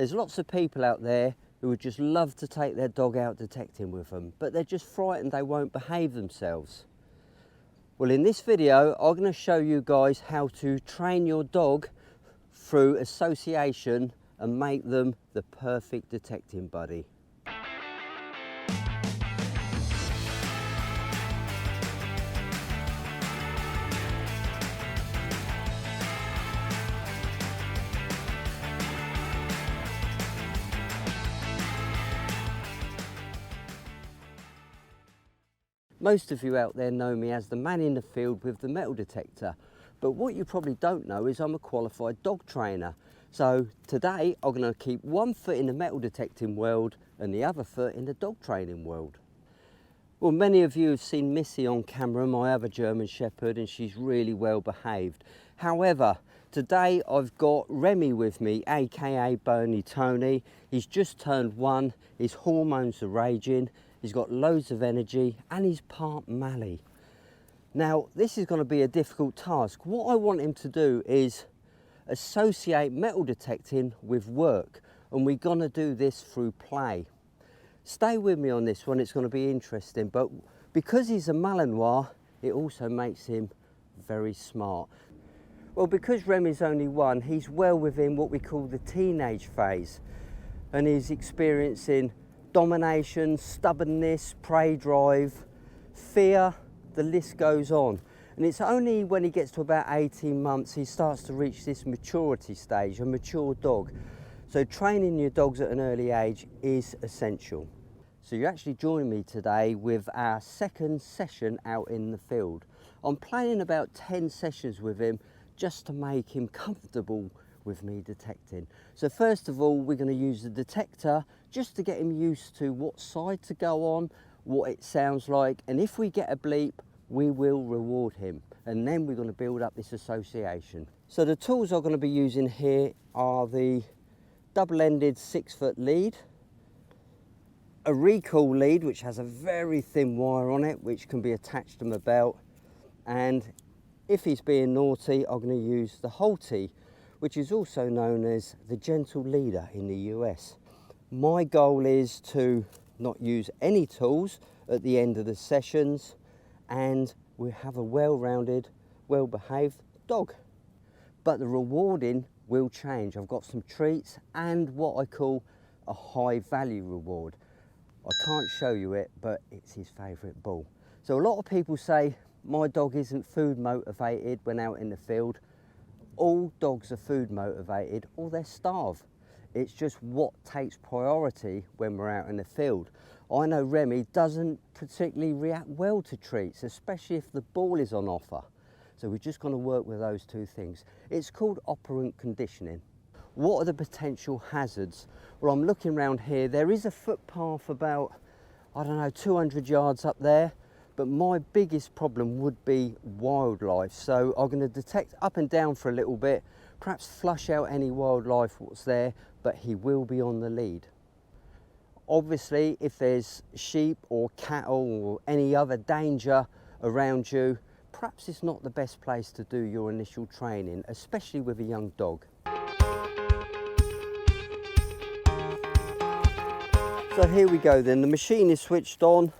There's lots of people out there who would just love to take their dog out detecting with them, but they're just frightened they won't behave themselves. Well, in this video, I'm going to show you guys how to train your dog through association and make them the perfect detecting buddy. Most of you out there know me as the man in the field with the metal detector, but what you probably don't know is I'm a qualified dog trainer. So today I'm going to keep one foot in the metal detecting world and the other foot in the dog training world. Well, many of you have seen Missy on camera, my other German Shepherd, and she's really well behaved. However, today I've got Remy with me, aka Bony Tony. He's just turned 1, his hormones are raging, he's got loads of energy and he's part Mali. Now, this is going to be a difficult task. What I want him to do is associate metal detecting with work, and we're going to do this through play. Stay with me on this one, it's going to be interesting, but because he's a Malinois, it also makes him very smart. Well, because Remy's only 1, he's well within what we call the teenage phase, and he's experiencing domination, stubbornness, prey drive, fear, the list goes on. And it's only when he gets to about 18 months he starts to reach this maturity stage, a mature dog. So training your dogs at an early age is essential. So you're actually joining me today with our second session out in the field. I'm planning about 10 sessions with him just to make him comfortable with me detecting. So first of all, we're going to use the detector just to get him used to what side to go on, what it sounds like, and if we get a bleep, we will reward him, and then we're going to build up this association. So the tools I'm going to be using here are the double-ended 6-foot lead, a recall lead which has a very thin wire on it which can be attached to my belt, and if he's being naughty I'm going to use the Halti, which is also known as the gentle leader in the US. My goal is to not use any tools at the end of the sessions, and we have a well-rounded, well-behaved dog. But the rewarding will change. I've got some treats and what I call a high value reward. I can't show you it, but it's his favourite ball. So a lot of people say my dog isn't food motivated when out in the field. All dogs are food motivated or they're starved. It's just what takes priority when we're out in the field. I know Remy doesn't particularly react well to treats, especially if the ball is on offer. So we're just going to work with those two things. It's called operant conditioning. What are the potential hazards? Well, I'm looking around here. There is a footpath about, I don't know, 200 yards up there. But my biggest problem would be wildlife. So I'm going to detect up and down for a little bit, perhaps flush out any wildlife what's there, but he will be on the lead. Obviously, if there's sheep or cattle or any other danger around you, perhaps it's not the best place to do your initial training, especially with a young dog. So here we go then, the machine is switched on.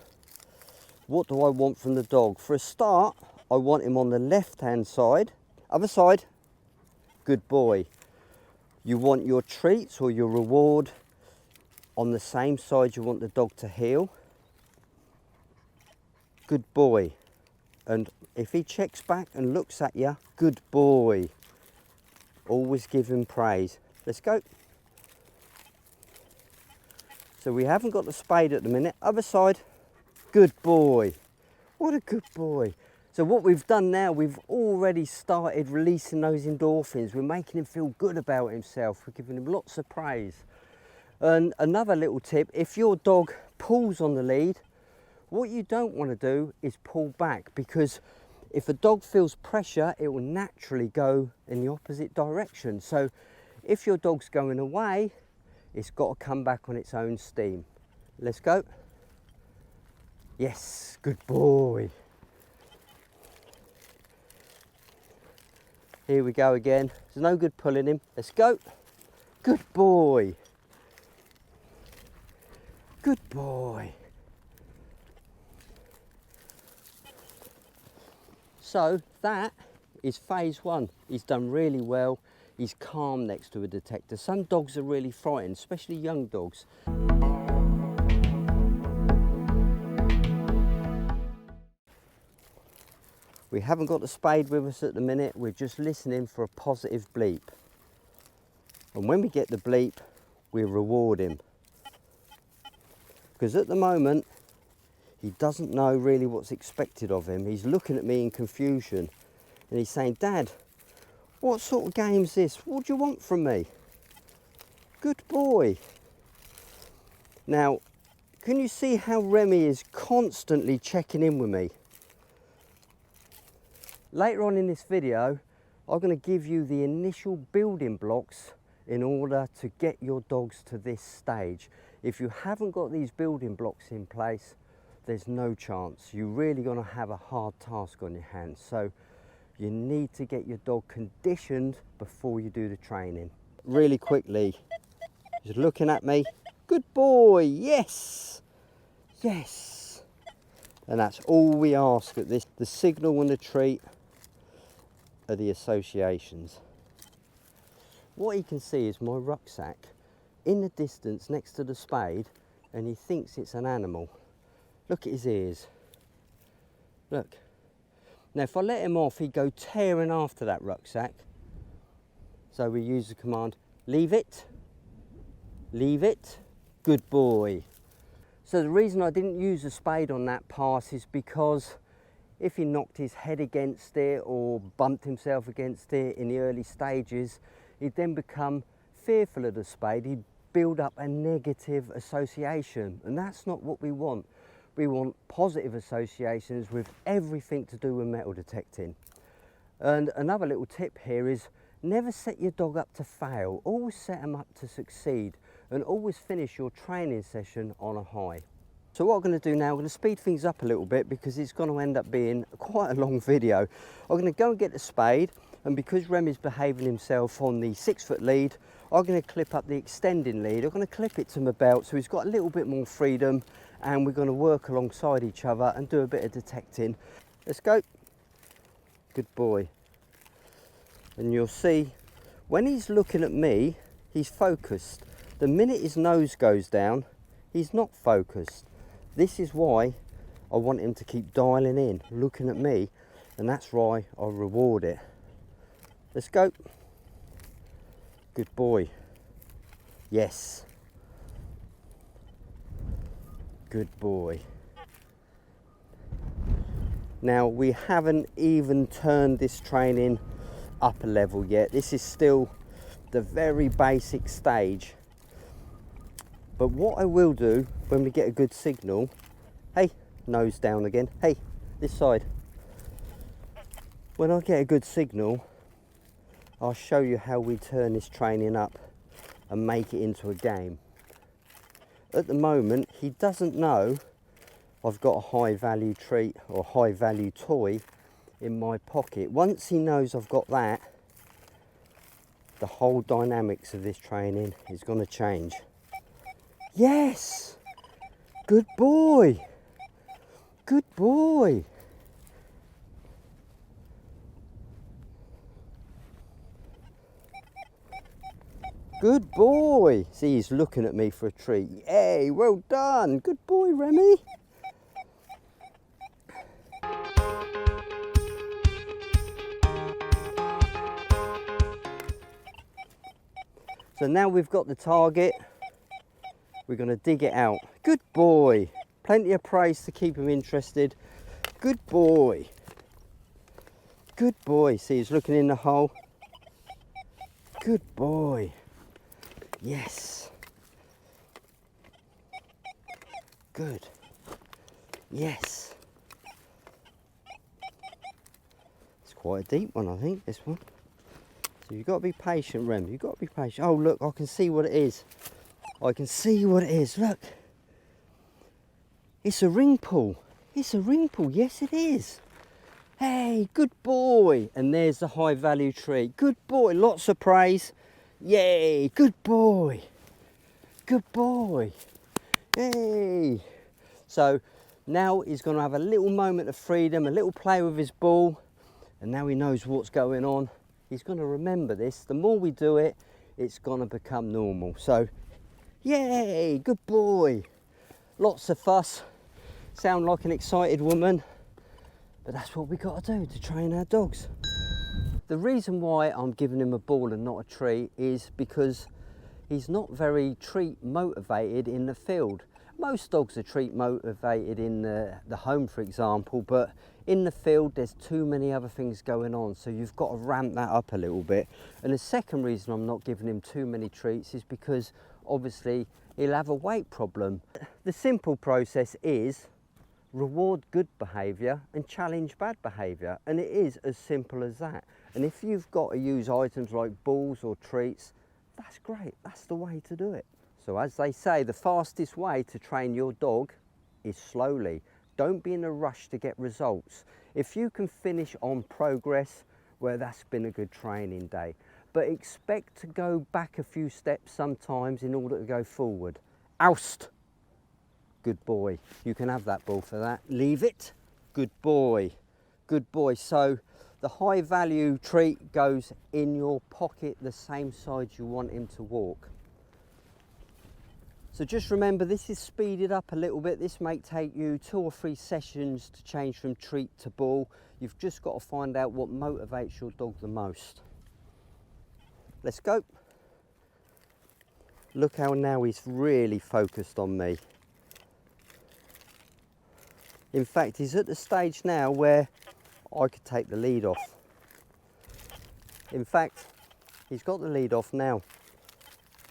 What do I want from the dog? For a start, I want him on the left-hand side. Other side, good boy. You want your treats or your reward on the same side you want the dog to heel. Good boy. And if he checks back and looks at you, good boy. Always give him praise. Let's go. So we haven't got the spade at the minute. Other side. Good boy. What a good boy. So what we've done now, we've already started releasing those endorphins. We're making him feel good about himself. We're giving him lots of praise. And another little tip, if your dog pulls on the lead, what you don't want to do is pull back, because if a dog feels pressure, it will naturally go in the opposite direction. So if your dog's going away, it's got to come back on its own steam. Let's go. Yes, good boy. Here we go again. There's no good pulling him. Let's go. Good boy. Good boy. So that is phase one. He's done really well. He's calm next to a detector. Some dogs are really frightened, especially young dogs. We haven't got the spade with us at the minute. We're just listening for a positive bleep. And when we get the bleep, we reward him. Because at the moment, he doesn't know really what's expected of him. He's looking at me in confusion and he's saying, Dad, what sort of game's this? What do you want from me? Good boy. Now, can you see how Remy is constantly checking in with me? Later on in this video, I'm going to give you the initial building blocks in order to get your dogs to this stage. If you haven't got these building blocks in place, there's no chance. You're really going to have a hard task on your hands. So you need to get your dog conditioned before you do the training. Really quickly, he's looking at me. Good boy, yes, yes. And that's all we ask at this. The signal and the treat are the associations. What he can see is my rucksack in the distance next to the spade, and he thinks it's an animal. Look at his ears. Look. Now if I let him off, he'd go tearing after that rucksack. So we use the command, leave it, good boy. So the reason I didn't use the spade on that pass is because if he knocked his head against it or bumped himself against it in the early stages, he'd then become fearful of the spade. He'd build up a negative association, and that's not what we want. We want positive associations with everything to do with metal detecting. And another little tip here is never set your dog up to fail. Always set them up to succeed, and always finish your training session on a high. So what I'm going to do now, I'm going to speed things up a little bit because it's going to end up being quite a long video. I'm going to go and get the spade, and because Remy's behaving himself on the 6-foot lead, I'm going to clip up the extending lead. I'm going to clip it to my belt so he's got a little bit more freedom, and we're going to work alongside each other and do a bit of detecting. Let's go. Good boy. And you'll see when he's looking at me, he's focused. The minute his nose goes down, he's not focused. This is why I want him to keep dialing in, looking at me, and that's why I reward it. Let's go. Good boy. Yes. Good boy. Now we haven't even turned this training up a level yet. This is still the very basic stage. But what I will do when we get a good signal, hey, nose down again, hey, this side. When I get a good signal, I'll show you how we turn this training up and make it into a game. At the moment, he doesn't know I've got a high value treat or high value toy in my pocket. Once he knows I've got that, the whole dynamics of this training is going to change. Yes! Good boy! Good boy! Good boy! See, he's looking at me for a treat. Yay, well done! Good boy, Remy! So now we've got the target, we're going to dig it out. Good boy! Plenty of praise to keep him interested. Good boy! Good boy! See, he's looking in the hole. Good boy! Yes! Good! Yes! It's quite a deep one, I think, this one. So you've got to be patient, Rem. You've got to be patient. Oh, look, I can see what it is. I can see what it is. Look. It's a ring pull. It's a ring pull. Yes, it is. Hey, good boy. And there's the high value treat. Good boy. Lots of praise. Yay. Good boy. Good boy. Yay! So now he's going to have a little moment of freedom, a little play with his ball, and now he knows what's going on. He's going to remember this. The more we do it, it's going to become normal. So, yay! Good boy. Lots of fuss. Sound like an excited woman, but that's what we got to do to train our dogs. The reason why I'm giving him a ball and not a treat is because he's not very treat motivated in the field. Most dogs are treat motivated in the home, for example, but in the field there's too many other things going on, so you've got to ramp that up a little bit. And the second reason I'm not giving him too many treats is because obviously he'll have a weight problem. The simple process is reward good behaviour and challenge bad behaviour, and it is as simple as that. And if you've got to use items like balls or treats, that's great, that's the way to do it. So as they say, the fastest way to train your dog is slowly. Don't be in a rush to get results. If you can finish on progress, well, that's been a good training day. But expect to go back a few steps sometimes in order to go forward. Oust! Good boy. You can have that ball for that. Leave it. Good boy. Good boy. So the high value treat goes in your pocket, the same side you want him to walk. So just remember, this is speeded up a little bit. This may take you 2 or 3 sessions to change from treat to ball. You've just got to find out what motivates your dog the most. Let's go. Look how now he's really focused on me. In fact, he's at the stage now where I could take the lead off. In fact, he's got the lead off now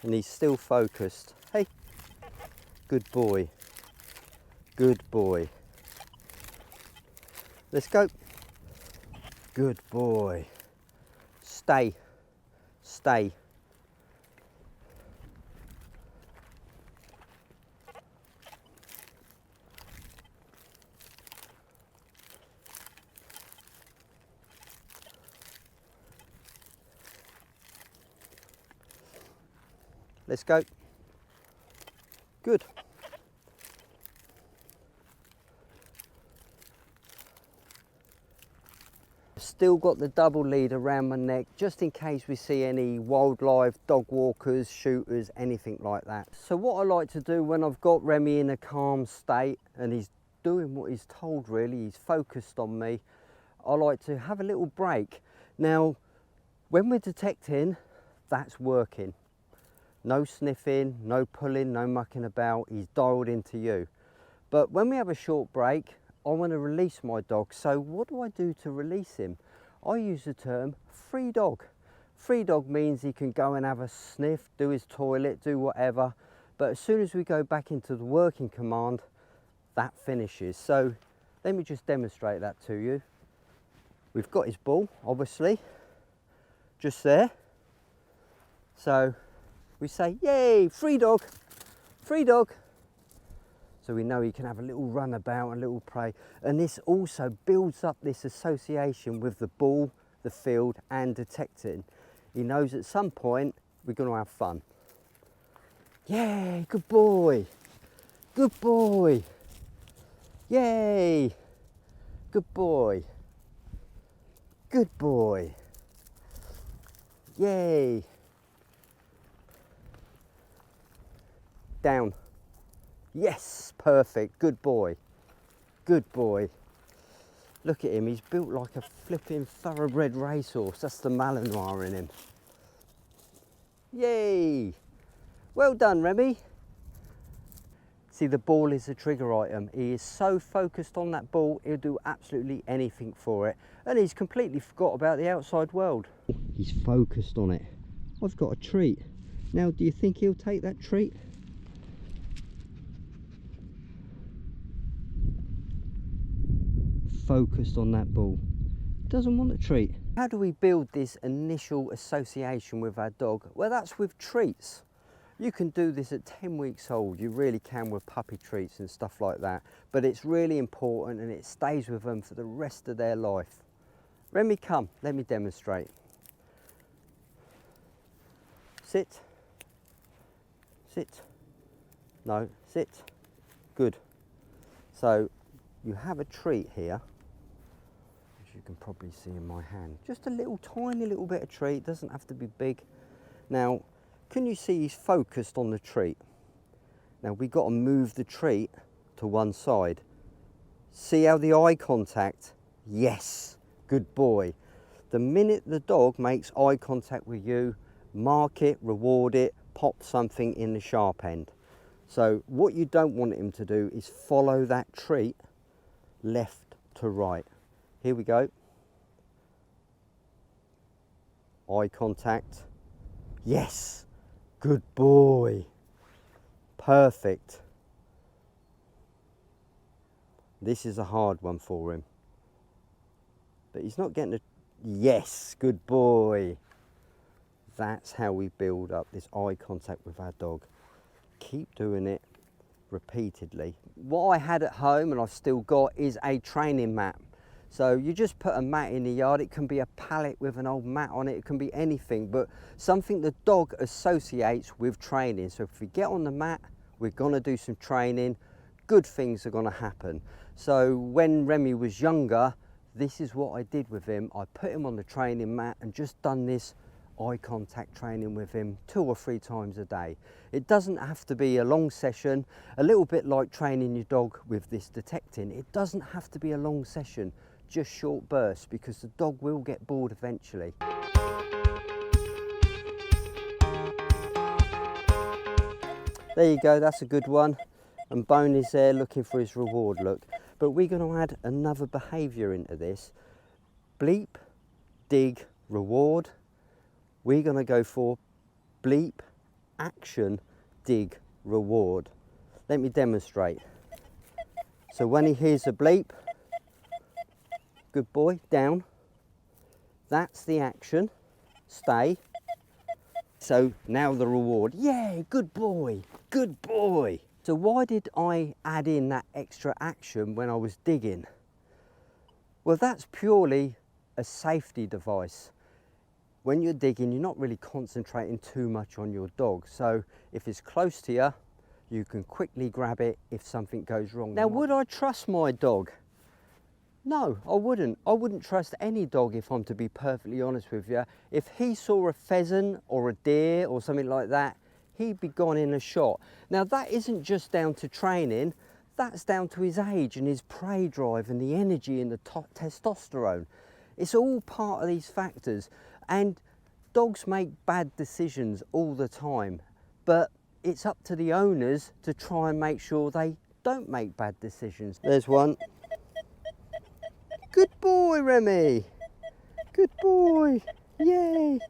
and he's still focused. Hey, good boy, good boy. Let's go. Good boy. Stay, stay. Let's go. Good. Still got the double lead around my neck just in case we see any wildlife, dog walkers, shooters, anything like that. So what I like to do when I've got Remy in a calm state and he's doing what he's told, really, he's focused on me, I like to have a little break. Now, when we're detecting, that's working. No sniffing, no pulling, no mucking about, he's dialed into you. But when we have a short break, I want to release my dog. So what do I do to release him? I use the term free dog. Free dog means he can go and have a sniff, do his toilet, do whatever. But as soon as we go back into the working command, that finishes. So let me just demonstrate that to you. We've got his ball, obviously, just there. So we say, yay, free dog, free dog. So we know he can have a little run about, a little play. And this also builds up this association with the ball, the field, and detecting. He knows at some point we're going to have fun. Yay, good boy, good boy. Yay, good boy, good boy. Yay. Down. Yes, perfect, good boy, good boy. Look at him, he's built like a flipping thoroughbred racehorse. That's the Malinois in him. Yay, well done, Remy. See, the ball is a trigger item. He is so focused on that ball, he'll do absolutely anything for it. And he's completely forgot about the outside world. He's focused on it. I've got a treat. Now, do you think he'll take that treat? Focused on that ball, doesn't want a treat. How do we build this initial association with our dog? Well, that's with treats. You can do this at 10 weeks old, you really can, with puppy treats and stuff like that, but it's really important and it stays with them for the rest of their life. Remy, come, let me demonstrate. Sit, sit, No, sit. Good. So you have a treat here, as you can probably see in my hand. Just a little tiny little bit of treat, doesn't have to be big. Now, can you see he's focused on the treat? Now we've got to move the treat to one side. See how the eye contact? Yes, good boy. The minute the dog makes eye contact with you, mark it, reward it, pop something in the sharp end. So what you don't want him to do is follow that treat left to right. Here we go. Eye contact. Yes, good boy. Perfect. This is a hard one for him. But he's not getting a... Yes, good boy. That's how we build up this eye contact with our dog. Keep doing it repeatedly. What I had at home, and I've still got, is a training mat. So you just put a mat in the yard. It can be a pallet with an old mat on it. It can be anything, but something the dog associates with training. So if we get on the mat, we're gonna do some training. Good things are gonna happen. So when Remy was younger, this is what I did with him. I put him on the training mat and just done this eye contact training with him 2 or 3 times a day. It doesn't have to be a long session, a little bit like training your dog with this detecting. It doesn't have to be a long session, just short bursts, because the dog will get bored eventually. There you go, that's a good one. And Bone is there looking for his reward, look. But we're going to add another behaviour into this. Bleep, dig, reward. We're going to go for bleep, action, dig, reward. Let me demonstrate. So when he hears a bleep, good boy, down. That's the action, stay. So now the reward, yeah, good boy, good boy. So why did I add in that extra action when I was digging? Well, that's purely a safety device. When you're digging, you're not really concentrating too much on your dog. So if it's close to you, you can quickly grab it if something goes wrong. Now, would I trust my dog? No, I wouldn't. I wouldn't trust any dog, if I'm to be perfectly honest with you. If he saw a pheasant or a deer or something like that, he'd be gone in a shot. Now, that isn't just down to training, that's down to his age and his prey drive and the energy and the testosterone. It's all part of these factors. And dogs make bad decisions all the time, but it's up to the owners to try and make sure they don't make bad decisions. There's one. Good boy, Remy. Good boy. Yay.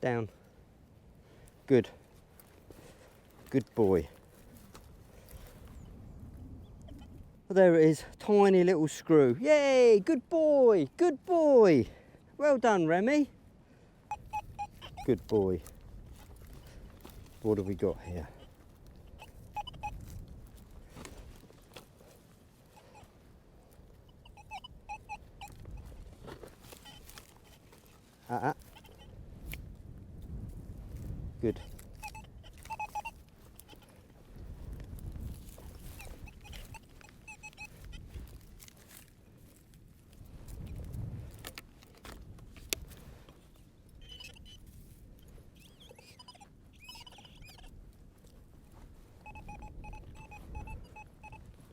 Down. Good. Good boy. There it is, tiny little screw. Yay, good boy, good boy. Well done, Remy. Good boy. What have we got here? Good.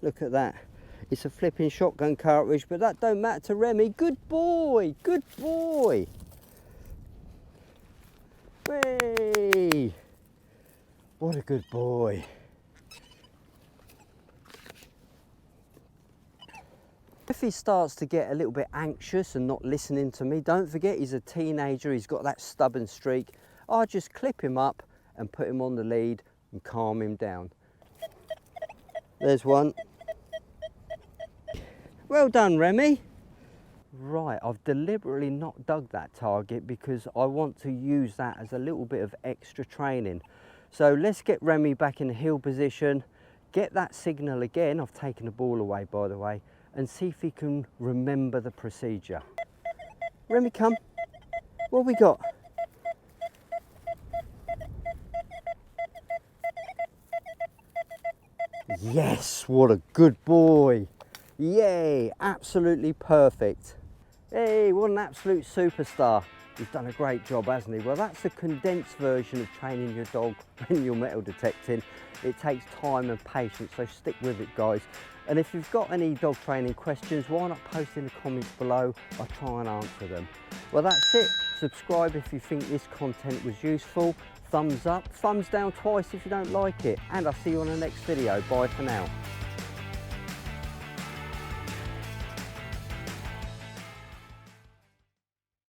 Look at that. It's a flipping shotgun cartridge, but that don't matter to Remy. Good boy, good boy. Hey, what a good boy. If he starts to get a little bit anxious and not listening to me, don't forget he's a teenager, he's got that stubborn streak. I'll just clip him up and put him on the lead and calm him down. There's one. Well done, Remy. Right, I've deliberately not dug that target because I want to use that as a little bit of extra training. So let's get Remy back in the heel position, get that signal again. I've taken the ball away, by the way, and see if he can remember the procedure. Remy, come. What have we got? Yes, what a good boy. Yay, absolutely perfect. Hey, what an absolute superstar. He's done a great job, hasn't he? Well, that's a condensed version of training your dog when you're metal detecting. It takes time and patience, so stick with it, guys. And if you've got any dog training questions, why not post in the comments below? I'll try and answer them. Well, that's it. Subscribe if you think this content was useful. Thumbs up, thumbs down twice if you don't like it. And I'll see you on the next video. Bye for now.